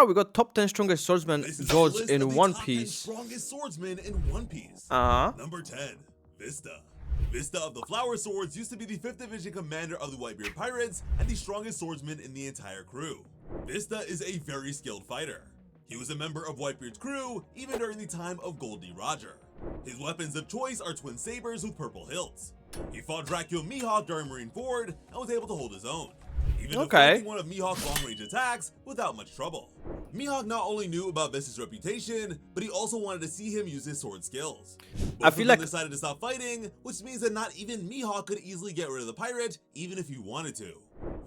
Wow, we got top 10 strongest swordsmen This is gods a list in of the One top 10 Piece. strongest swordsmen in One Piece. Number 10, Vista. Vista of the Flower Swords used to be the 5th Division commander of the Whitebeard Pirates and the strongest swordsman in the entire crew. Vista is a very skilled fighter. He was a member of Whitebeard's crew even during the time of Goldie Roger. His weapons of choice are twin sabers with purple hilts. He fought Dracula Mihawk during Marineford and was able to hold his own, even deflecting one of Mihawk's long-range attacks without much trouble. Mihawk not only knew about Vista's reputation, but he also wanted to see him use his sword skills. Both I feel of them like decided to stop fighting, which means that not even Mihawk could easily get rid of the pirate, even if he wanted to.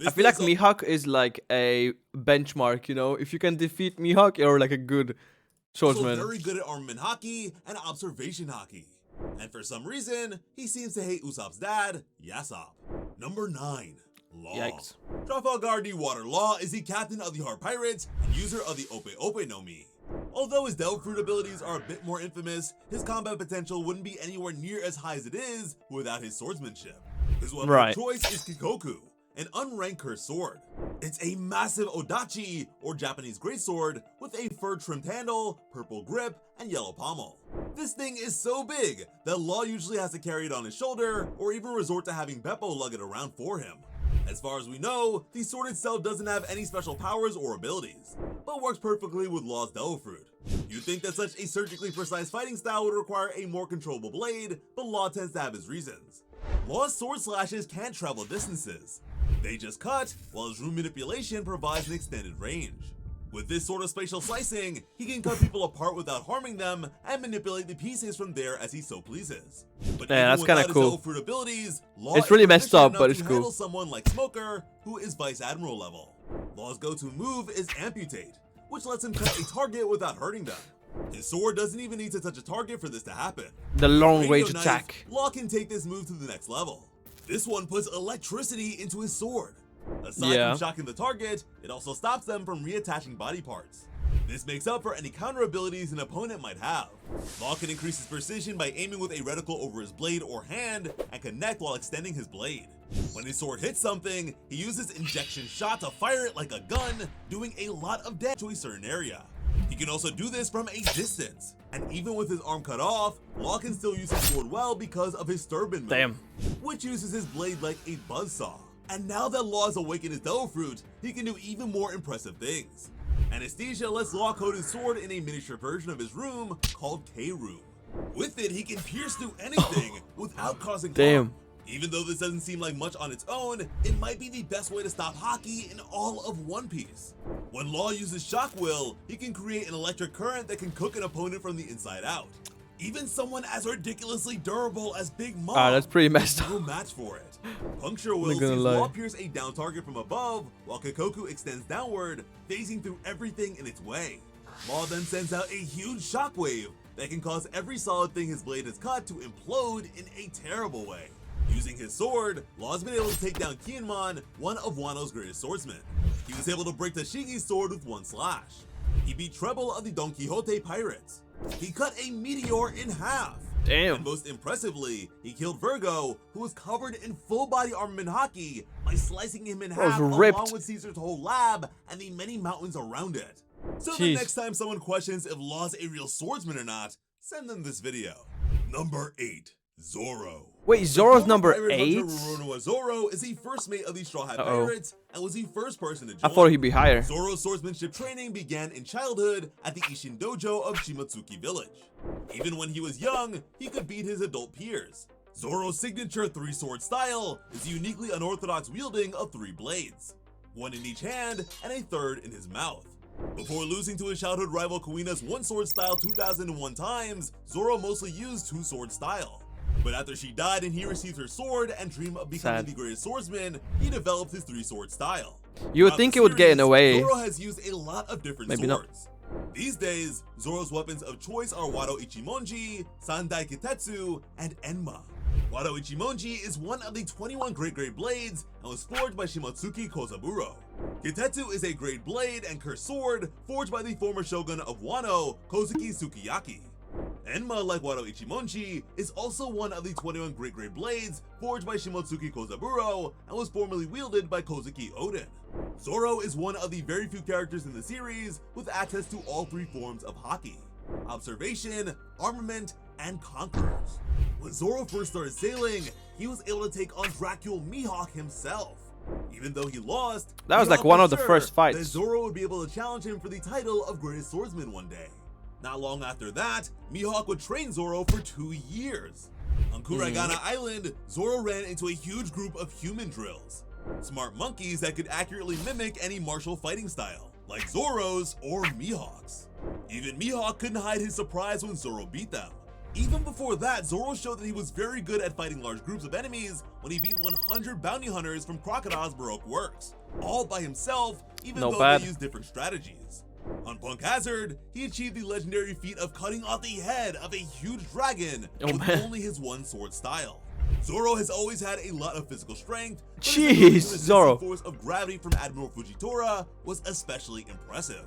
I feel like Mihawk is like a benchmark, you know? If you can defeat Mihawk, you're like a good swordsman. Also very good at armament hockey and observation hockey. And for some reason, he seems to hate Usopp's dad, Yasopp. Number 9. Law. Yikes. Trafalgar D. Water Law is the captain of the Heart Pirates and user of the Ope Ope no Mi. Although his Devil Fruit abilities are a bit more infamous, his combat potential wouldn't be anywhere near as high as it is without his swordsmanship. His weapon of choice is Kikoku, an unranked cursed sword. It's a massive odachi, or Japanese greatsword, with a fur-trimmed handle, purple grip, and yellow pommel. This thing is so big that Law usually has to carry it on his shoulder, or even resort to having Beppo lug it around for him. As far as we know, the sword itself doesn't have any special powers or abilities, but works perfectly with Law's Devil Fruit. You'd think that such a surgically precise fighting style would require a more controllable blade, but Law tends to have his reasons. Law's sword slashes can't travel distances. They just cut, while his rune manipulation provides an extended range. With this sort of spatial slicing, he can cut people apart without harming them and manipulate the pieces from there as he so pleases. But yeah, that's kind of cool. Fruit abilities, Law it's really messed up, but but it's to cool. Handle someone like Smoker, who is Vice Admiral level. Law's go-to move is Amputate, which lets him cut a target without hurting them. His sword doesn't even need to touch a target for this to happen. The long range Knife, attack. Law can take this move to the next level. This one puts electricity into his sword. Aside from shocking the target, it also stops them from reattaching body parts. This makes up for any counter abilities an opponent might have. Law can increase his precision by aiming with a reticle over his blade or hand and connect while extending his blade. When his sword hits something, he uses injection shot to fire it like a gun, doing a lot of damage to a certain area. He can also do this from a distance, and even with his arm cut off, Law can still use his sword well because of his Sturban move, which uses his blade like a buzzsaw. And now that Law has awakened his Devil Fruit, he can do even more impressive things. Anesthesia lets Law code his sword in a miniature version of his room called K-Room. With it, he can pierce through anything without causing harm. Even though this doesn't seem like much on its own, it might be the best way to stop Haki in all of One Piece. When Law uses Shock Will, he can create an electric current that can cook an opponent from the inside out. Even someone as ridiculously durable as Big Mom that's pretty messed up. no match for it. Puncture Will sees Law pierce a down target from above, while Kikoku extends downward, phasing through everything in its way. Law then sends out a huge shockwave that can cause every solid thing his blade has cut to implode in a terrible way. Using his sword, Law's been able to take down Kinemon, one of Wano's greatest swordsmen. He was able to break Tashigi's sword with one slash. He beat Treble of the Don Quixote pirates. He cut a meteor in half. And most impressively, he killed Virgo, who was covered in full-body armament hockey, by slicing him in half along with Caesar's whole lab and the many mountains around it. So the next time someone questions if Law's a real swordsman or not, send them this video. Number 8. Zoro. Wait, Zoro's number 8? Zoro is the first mate of the Straw Hat Pirates and was the first person to join. I thought he'd be higher. Zoro's swordsmanship training began in childhood at the Ishin Dojo of Shimotsuki Village. Even when he was young, he could beat his adult peers. Zoro's signature three-sword style is the uniquely unorthodox wielding of 3 blades, one in each hand and a third in his mouth. Before losing to his childhood rival Kuina's one-sword style 2001 times, Zoro mostly used two-sword style. But after she died and he received her sword and dreamed of becoming the greatest swordsman, he developed his three-sword style. You would think it would get in the way. Zoro has used a lot of different swords. These days, Zoro's weapons of choice are Wado Ichimonji, Sandai Kitetsu, and Enma. Wado Ichimonji is one of the 21 great blades and was forged by Shimotsuki Kozaburo. Kitetsu is a great blade and cursed sword forged by the former shogun of Wano, Kozuki Sukiyaki. Enma, like Wado Ichimonchi, is also one of the 21 Great Blades forged by Shimotsuki Kozaburo and was formerly wielded by Kozuki Oden. Zoro is one of the very few characters in the series with access to all three forms of Haki: Observation, Armament, and Conquerors. When Zoro first started sailing, he was able to take on Dracula Mihawk himself. Even though he lost, that was like one of the first fights. That Zoro would be able to challenge him for the title of Greatest Swordsman one day. Not long after that, Mihawk would train Zoro for 2 years. On Kuragana Island, Zoro ran into a huge group of human drills, smart monkeys that could accurately mimic any martial fighting style, like Zoro's or Mihawk's. Even Mihawk couldn't hide his surprise when Zoro beat them. Even before that, Zoro showed that he was very good at fighting large groups of enemies when he beat 100 bounty hunters from Crocodile's Baroque works, all by himself, even though they used different strategies. On Punk Hazard, he achieved the legendary feat of cutting off the head of a huge dragon with only his one sword style. Zoro has always had a lot of physical strength, but his Zoro. force of gravity from Admiral Fujitora was especially impressive.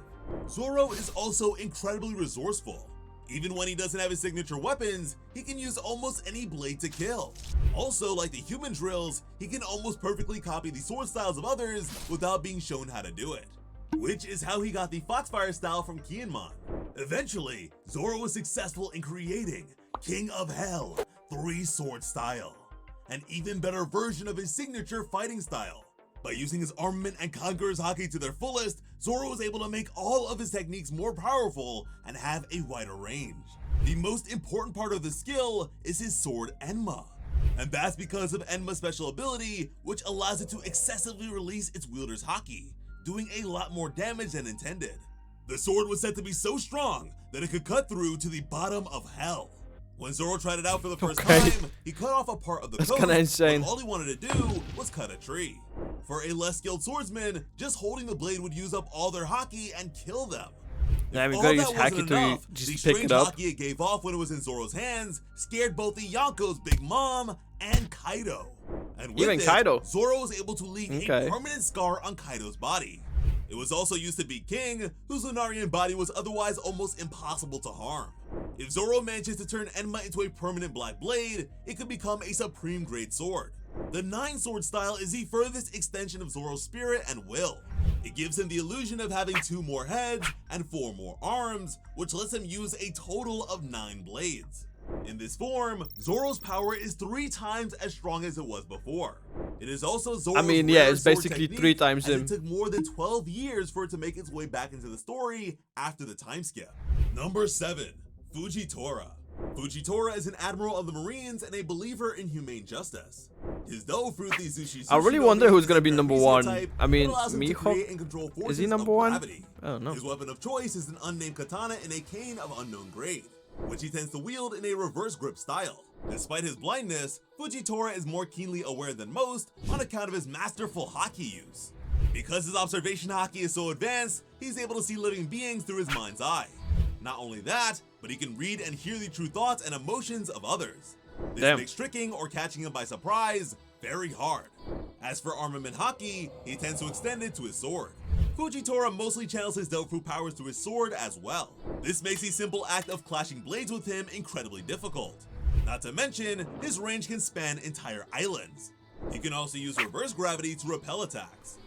Zoro is also incredibly resourceful. Even when he doesn't have his signature weapons, he can use almost any blade to kill. Also, like the human drills, he can almost perfectly copy the sword styles of others without being shown how to do it, which is how he got the Foxfire style from Kienmon. Eventually, Zoro was successful in creating King of Hell 3-sword style, an even better version of his signature fighting style. By using his armament and Conqueror's Haki to their fullest, Zoro was able to make all of his techniques more powerful and have a wider range. The most important part of the skill is his sword Enma, and that's because of Enma's special ability, which allows it to excessively release its wielder's Haki, doing a lot more damage than intended. The sword was said to be so strong that it could cut through to the bottom of hell. When Zoro tried it out for the first time, he cut off a part of the coast, kinda insane. but all he wanted to do was cut a tree. For a less skilled swordsman, just holding the blade would use up all their Haki and kill them. Yeah, we All gotta that use wasn't Haki to enough, just the pick strange it up. Haki it gave off when it was in Zoro's hands scared both the Yonko's Big Mom and Kaido. And with Even it, Kaido. Zoro was able to leave a permanent scar on Kaido's body. It was also used to beat King, whose Lunarian body was otherwise almost impossible to harm. If Zoro manages to turn Enma into a permanent black blade, it could become a supreme great sword. The 9-sword style is the furthest extension of Zoro's spirit and will. It gives him the illusion of having 2 more heads and 4 more arms, which lets him use a total of 9 blades. In this form, Zoro's power is 3 times as strong as it was before. It is also Zoro's it's basically 3 times him. It took more than 12 years for it to make its way back into the story after the time skip. Number 7. Fujitora. Fujitora is an admiral of the Marines and a believer in humane justice. His dough fruit, the Zushi I really wonder who's gonna be number 1. type, I mean, Mihawk, is he number 1? I don't know. His weapon of choice is an unnamed katana in a cane of unknown grade, which he tends to wield in a reverse grip style. Despite his blindness, Fujitora is more keenly aware than most on account of his masterful Haki use. Because his observation Haki is so advanced, he's able to see living beings through his mind's eye. Not only that, but he can read and hear the true thoughts and emotions of others. This makes tricking or catching him by surprise very hard. As for armament Haki, he tends to extend it to his sword. Fujitora mostly channels his Dofu powers through his sword as well. This makes the simple act of clashing blades with him incredibly difficult. Not to mention, his range can span entire islands. He can also use reverse gravity to repel attacks.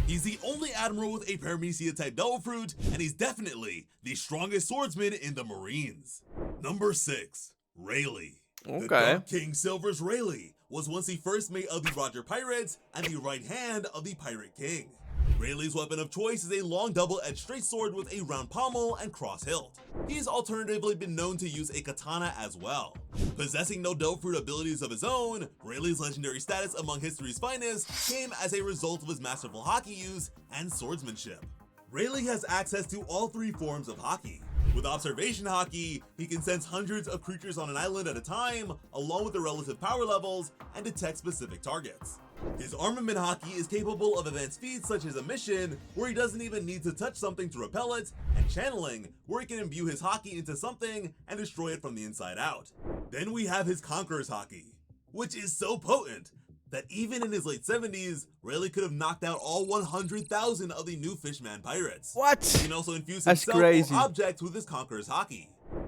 He's the only admiral with a Paramecia type Devil Fruit, and he's definitely the strongest swordsman in the Marines. Number 6. Rayleigh. The Dark King Silver's Rayleigh was once the first mate of the Roger Pirates and the right hand of the Pirate King. Rayleigh's weapon of choice is a long double-edged straight sword with a round pommel and cross hilt. He's alternatively been known to use a katana as well. Possessing no Devil Fruit abilities of his own, Rayleigh's legendary status among history's finest came as a result of his masterful Haki use and swordsmanship. Rayleigh has access to all 3 forms of Haki. With observation Haki, he can sense hundreds of creatures on an island at a time, along with their relative power levels, and detect specific targets. His armament Haki is capable of advanced feats such as a mission, where he doesn't even need to touch something to repel it, and channeling, where he can imbue his Haki into something and destroy it from the inside out. Then we have his Conqueror's Haki, which is so potent that even in his late 70s, Rayleigh could have knocked out all 100,000 of the new Fishman pirates. What? He can also infuse himself or objects with his Conqueror's Haki.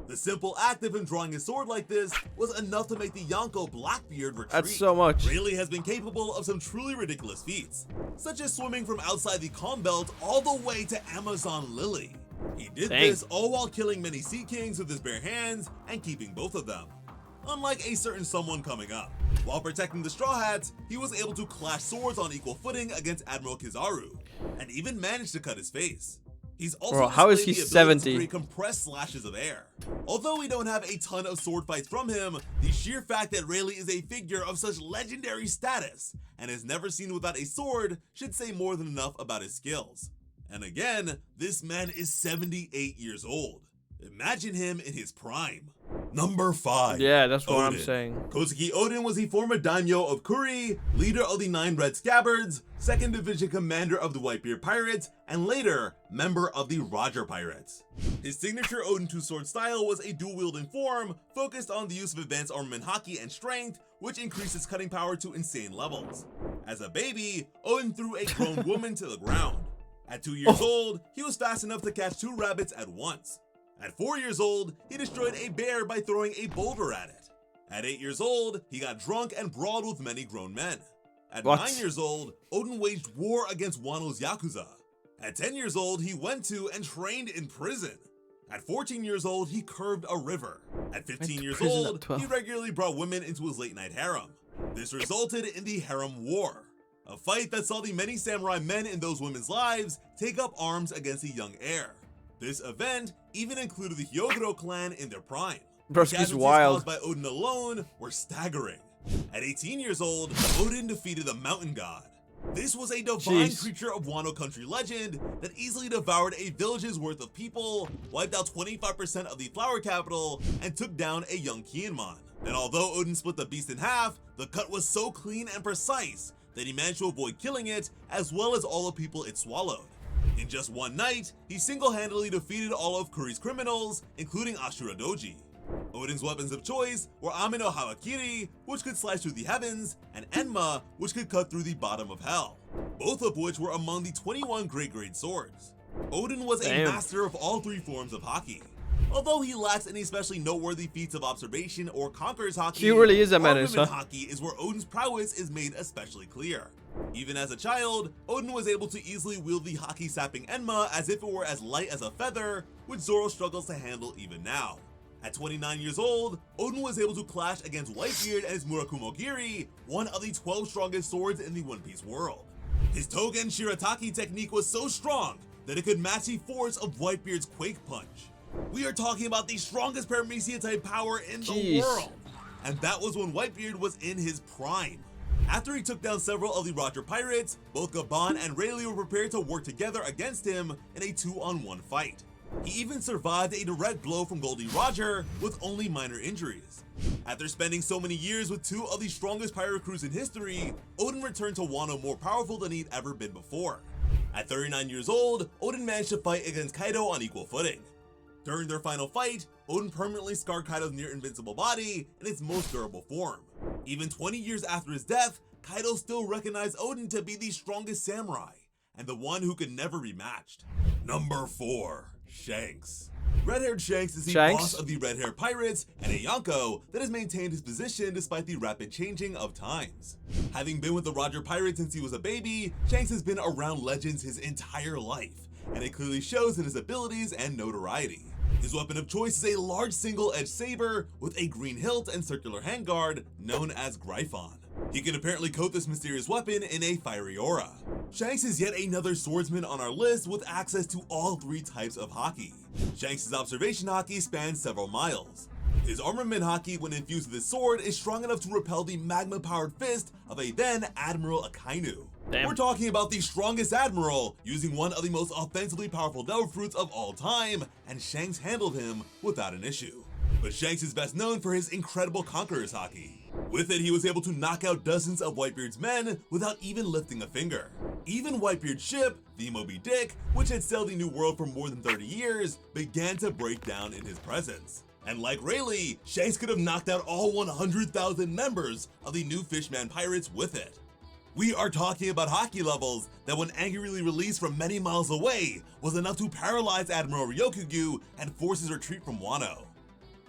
The simple act of him drawing his sword like this was enough to make the Yonko Blackbeard retreat. That's so much. Rayleigh has been capable of some truly ridiculous feats, such as swimming from outside the calm belt all the way to Amazon Lily. He did this all while killing many Sea Kings with his bare hands and keeping both of them, unlike a certain someone coming up. While protecting the Straw Hats, he was able to clash swords on equal footing against Admiral Kizaru, and even managed to cut his face. He's also how is he displayed the ability 70? to create compressed slashes of air. Although we don't have a ton of sword fights from him, the sheer fact that Rayleigh is a figure of such legendary status and is never seen without a sword should say more than enough about his skills. And again, this man is 78 years old. Imagine him in his prime. Number 5. Yeah, that's what Odin. I'm saying. Kozuki Odin was the former daimyo of Kuri, leader of the 9 Red Scabbards, 2nd Division commander of the Whitebeard Pirates, and later, member of the Roger Pirates. His signature Odin two-sword style was a dual-wielding form focused on the use of advanced armament haki and strength, which increases cutting power to insane levels. As a baby, Odin threw a grown woman to the ground. At 2 years old, he was fast enough to catch 2 rabbits at once. At 4 years old, he destroyed a bear by throwing a boulder at it. At 8 years old, he got drunk and brawled with many grown men. At 9 years old, Odin waged war against Wano's Yakuza. At 10 years old, he went to and trained in prison. At 14 years old, he curved a river. At 15 years old, he regularly brought women into his late-night harem. This resulted in the Harem War, a fight that saw the many samurai men in those women's lives take up arms against the young heir. This event even included the Hyogoro clan in their prime. Broski's wild. Caused by Odin alone were staggering. At 18 years old, Odin defeated the Mountain God. This was a divine creature of Wano country legend that easily devoured a village's worth of people, wiped out 25% of the flower capital, and took down a young Kianmon. And although Odin split the beast in half, the cut was so clean and precise that he managed to avoid killing it, as well as all the people it swallowed. In just one night, he single-handedly defeated all of Kuri's criminals, including Ashura Doji. Odin's weapons of choice were Ame no Hawakiri, which could slice through the heavens, and Enma, which could cut through the bottom of hell, both of which were among the 21 great grade swords. Odin was a master of all 3 forms of haki. Although he lacks any especially noteworthy feats of observation or conqueror's haki, he really is a menace, haki is where Odin's prowess is made especially clear. Even as a child, Odin was able to easily wield the haki-sapping Enma as if it were as light as a feather, which Zoro struggles to handle even now. At 29 years old, Odin was able to clash against Whitebeard and his Murakumogiri, one of the 12 strongest swords in the One Piece world. His Togen Shirataki technique was so strong that it could match the force of Whitebeard's Quake Punch. We are talking about the strongest Paramecia-type power in the world, and that was when Whitebeard was in his prime. After he took down several of the Roger Pirates, both Gabon and Rayleigh were prepared to work together against him in a 2-on-1 fight. He even survived a direct blow from Goldie Roger with only minor injuries. After spending so many years with 2 of the strongest pirate crews in history, Odin returned to Wano more powerful than he'd ever been before. At 39 years old, Odin managed to fight against Kaido on equal footing. During their final fight, Odin permanently scarred Kaido's near-invincible body in its most durable form. Even 20 years after his death, Kaido still recognized Odin to be the strongest samurai, and the one who could never be matched. Number 4. Shanks. Red-haired Shanks is the boss of the red-haired pirates and a Yonko that has maintained his position despite the rapid changing of times. Having been with the Roger Pirates since he was a baby, Shanks has been around legends his entire life, and it clearly shows in his abilities and notoriety. His weapon of choice is a large single-edged saber with a green hilt and circular handguard known as Gryphon. He can apparently coat this mysterious weapon in a fiery aura. Shanks is yet another swordsman on our list with access to all 3 types of haki. Shanks' observation haki spans several miles. His armament haki, when infused with his sword, is strong enough to repel the magma-powered fist of a then Admiral Akainu. We're talking about the strongest admiral, using one of the most offensively powerful devil fruits of all time, and Shanks handled him without an issue. But Shanks is best known for his incredible conqueror's haki. With it, he was able to knock out dozens of Whitebeard's men without even lifting a finger. Even Whitebeard's ship, the Moby Dick, which had sailed the New World for more than 30 years, began to break down in his presence. And like Rayleigh, Shanks could have knocked out all 100,000 members of the new Fishman Pirates with it. We are talking about haki levels that, when angrily released from many miles away, was enough to paralyze Admiral Ryokugu and force his retreat from Wano.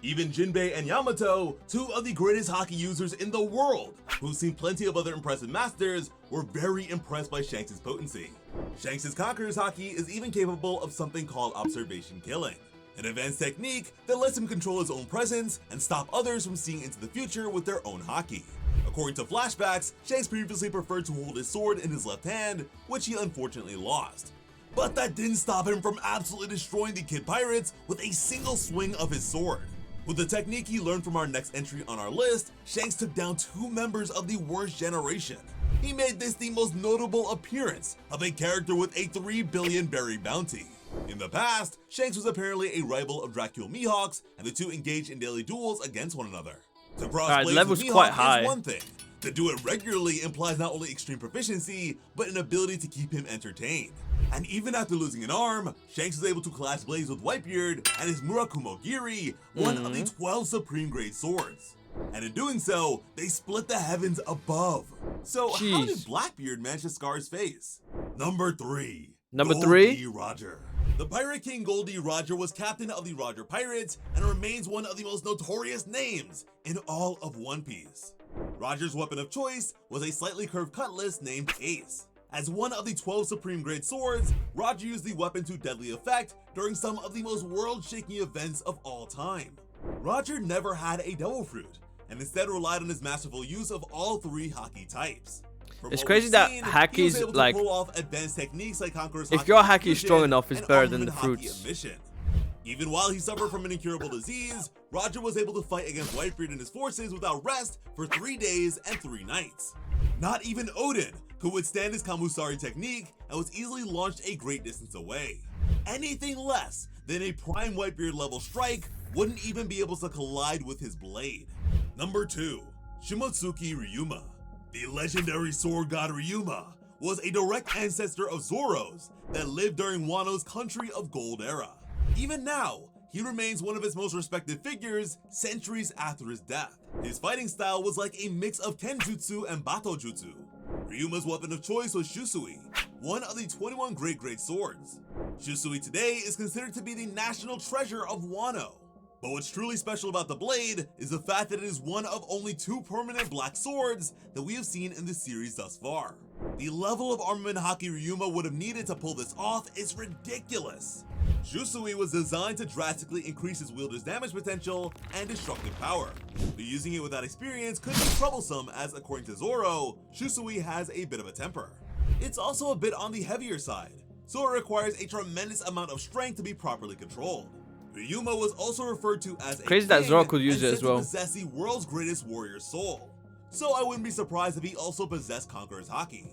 Even Jinbei and Yamato, two of the greatest Haki users in the world, who've seen plenty of other impressive masters, were very impressed by Shanks' potency. Shanks' Conqueror's Haki is even capable of something called observation killing, an advanced technique that lets him control his own presence and stop others from seeing into the future with their own Haki. According to flashbacks, Shanks previously preferred to hold his sword in his left hand, which he unfortunately lost. But that didn't stop him from absolutely destroying the Kid Pirates with a single swing of his sword. With the technique he learned from our next entry on our list, Shanks took down two members of the worst generation. He made this the most notable appearance of a character with a 3 billion berry bounty. In the past, Shanks was apparently a rival of Dracula Mihawk's, and the two engaged in daily duels against one another. To cross blades with Mihawk is one thing. To do it regularly implies not only extreme proficiency, but an ability to keep him entertained. And even after losing an arm, Shanks was able to clash blades with Whitebeard and his Murakumo Giri, one of the 12 Supreme Grade swords. And in doing so, they split the heavens above. So how did Blackbeard manage to scar his face? Number 3. Goldie Roger. The Pirate King Goldie Roger was captain of the Roger Pirates and remains one of the most notorious names in all of One Piece. Roger's weapon of choice was a slightly curved cutlass named Ace. As one of the 12 Supreme Grade swords, Roger used the weapon to deadly effect during some of the most world-shaking events of all time. Roger never had a Devil Fruit, and instead relied on his masterful use of all 3 Haki types. It's crazy that Haki's like, pull off advanced techniques like if your Haki is strong enough, it's better than the fruits. Even while he suffered from an incurable disease, Roger was able to fight against Whitebeard and his forces without rest for 3 days and 3 nights. Not even Odin could withstand his Kamusari technique and was easily launched a great distance away. Anything less than a prime Whitebeard level strike wouldn't even be able to collide with his blade. Number 2. Shimotsuki Ryuma. The legendary sword god Ryuma was a direct ancestor of Zoro's that lived during Wano's Country of Gold era. Even now, he remains one of its most respected figures centuries after his death. His fighting style was like a mix of Kenjutsu and Batojutsu. Ryuma's weapon of choice was Shusui, one of the 21 great swords. Shusui today is considered to be the national treasure of Wano. But what's truly special about the blade is the fact that it is one of only 2 permanent black swords that we have seen in the series thus far. The level of armament Haki Ryuma would have needed to pull this off is ridiculous. Shusui was designed to drastically increase his wielder's damage potential and destructive power, but using it without experience could be troublesome as, according to Zoro, Shusui has a bit of a temper. It's also a bit on the heavier side, so it requires a tremendous amount of strength to be properly controlled. Ryuma was also referred to as a crazy that Zoro could use it as well. Possess the world's greatest warrior soul, so I wouldn't be surprised if he also possessed Conqueror's Haki.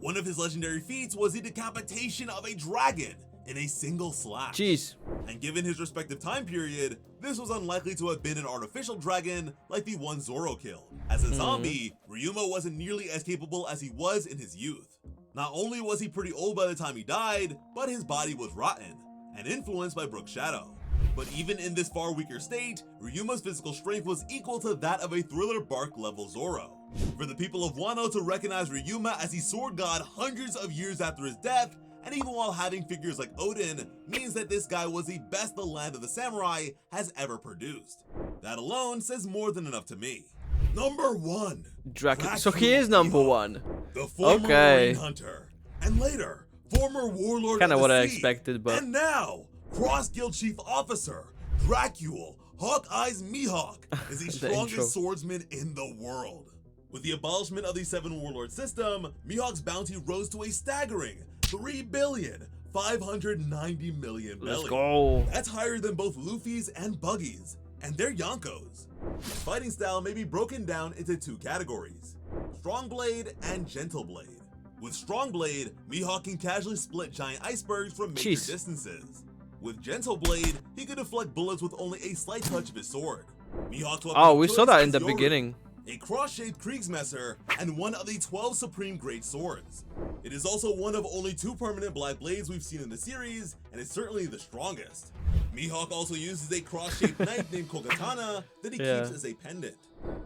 One of his legendary feats was the decapitation of a dragon in a single slash. Jeez. And given his respective time period, this was unlikely to have been an artificial dragon like the one Zoro killed. As a zombie, Ryuma wasn't nearly as capable as he was in his youth. Not only was he pretty old by the time he died, but his body was rotten and influenced by Brook's shadow. But even in this far weaker state, Ryuma's physical strength was equal to that of a Thriller Bark level Zoro. For the people of Wano to recognize Ryuma as the sword god hundreds of years after his death, and even while having figures like Odin, means that this guy was the best the land of the samurai has ever produced. That alone says more than enough to me. Number 1. Dracula. So he is number 1. The former Marine hunter, and later, former warlord Kinda of the what I sea, expected, but... And now, Cross Guild Chief Officer, Dracula, Hawkeye's Mihawk, is the strongest swordsman in the world. With the abolishment of the 7 warlord system, Mihawk's bounty rose to a staggering 3,590 million belly. Let's go. That's higher than both Luffy's and Buggy's, and they're Yonkos. His fighting style may be broken down into 2 categories: Strong Blade and Gentle Blade. With Strong Blade, Mihawk can casually split giant icebergs from major distances. With Gentle Blade, he could deflect bullets with only a slight touch of his sword. Mihawk's weapon we saw that in the beginning. A cross-shaped Kriegsmesser, and one of the 12 Supreme Great Swords. It is also one of only 2 permanent black blades we've seen in the series, and is certainly the strongest. Mihawk also uses a cross-shaped knife named Kokatana that he keeps as a pendant,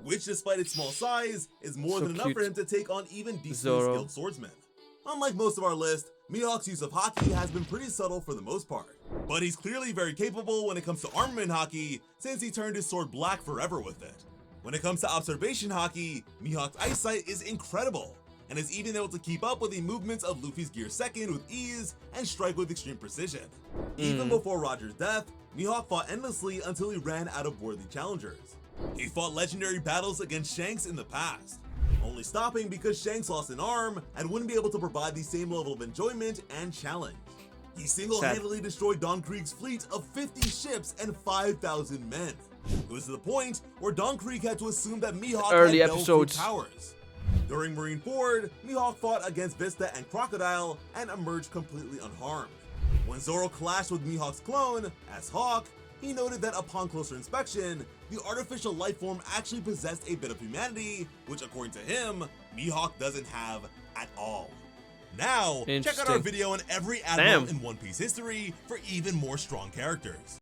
which, despite its small size, is more than enough for him to take on even decently skilled swordsmen. Unlike most of our list, Mihawk's use of Haki has been pretty subtle for the most part. But he's clearly very capable when it comes to armament hockey, since he turned his sword black forever with it. When it comes to observation hockey, Mihawk's eyesight is incredible, and is even able to keep up with the movements of Luffy's Gear 2nd with ease and strike with extreme precision. Even before Roger's death, Mihawk fought endlessly until he ran out of worthy challengers. He fought legendary battles against Shanks in the past, only stopping because Shanks lost an arm and wouldn't be able to provide the same level of enjoyment and challenge. He single-handedly destroyed Don Krieg's fleet of 50 ships and 5,000 men. It was to the point where Don Krieg had to assume that Mihawk Early had episodes. powers. During Marineford, Mihawk fought against Vista and Crocodile and emerged completely unharmed. When Zoro clashed with Mihawk's clone, as Hawk, he noted that upon closer inspection, the artificial life form actually possessed a bit of humanity, which according to him, Mihawk doesn't have at all. Now, check out our video on every admiral in One Piece history for even more strong characters.